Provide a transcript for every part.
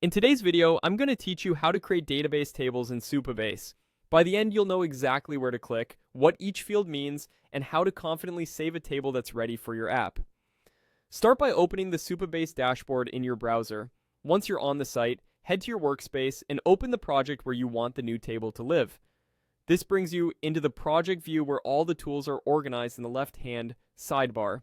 In today's video, I'm going to teach you how to create database tables in Supabase. By the end, you'll know exactly where to click, what each field means, and how to confidently save a table that's ready for your app. Start by opening the Supabase dashboard in your browser. Once you're on the site, head to your workspace and open the project where you want the new table to live. This brings you into the project view where all the tools are organized in the left-hand sidebar.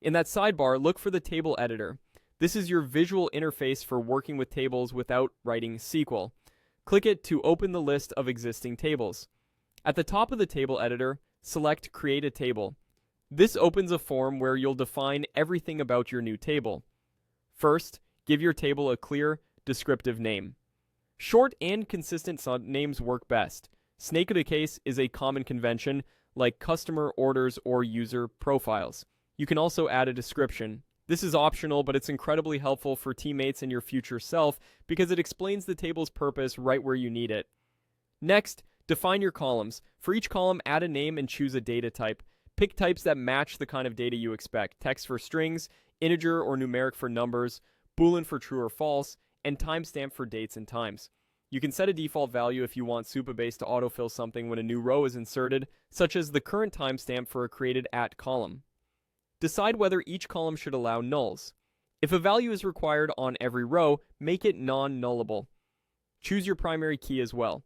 In that sidebar, look for the table editor. This is your visual interface for working with tables without writing SQL. Click it to open the list of existing tables. At the top of the table editor, select Create a Table. This opens a form where you'll define everything about your new table. First, give your table a clear, descriptive name. Short and consistent names work best. Snake of the case is a common convention, like customer orders or user profiles. You can also add a description. This is optional, but it's incredibly helpful for teammates and your future self because it explains the table's purpose right where you need it. Next, define your columns. For each column, add a name and choose a data type. Pick types that match the kind of data you expect. Text for strings, integer or numeric for numbers, Boolean for true or false, and timestamp for dates and times. You can set a default value if you want Supabase to autofill something when a new row is inserted, such as the current timestamp for a created @ column. Decide whether each column should allow nulls. If a value is required on every row, make it non-nullable. Choose your primary key as well.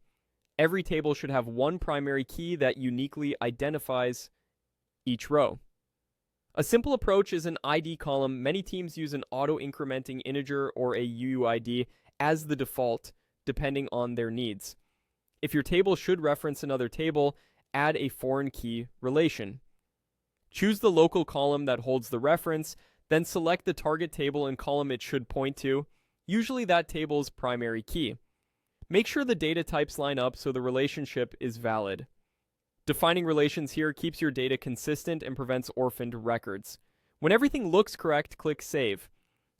Every table should have one primary key that uniquely identifies each row. A simple approach is an ID column. Many teams use an auto-incrementing integer or a UUID as the default, depending on their needs. If your table should reference another table, add a foreign key relation. Choose the local column that holds the reference, then select the target table and column it should point to, usually that table's primary key. Make sure the data types line up so the relationship is valid. Defining relations here keeps your data consistent and prevents orphaned records. When everything looks correct, click Save.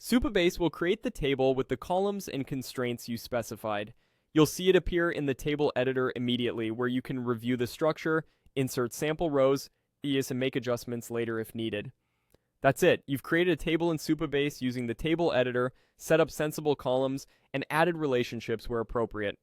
Supabase will create the table with the columns and constraints you specified. You'll see it appear in the table editor immediately, where you can review the structure, insert sample rows, and make adjustments later if needed. That's it. You've created a table in Supabase using the table editor, set up sensible columns, and added relationships where appropriate.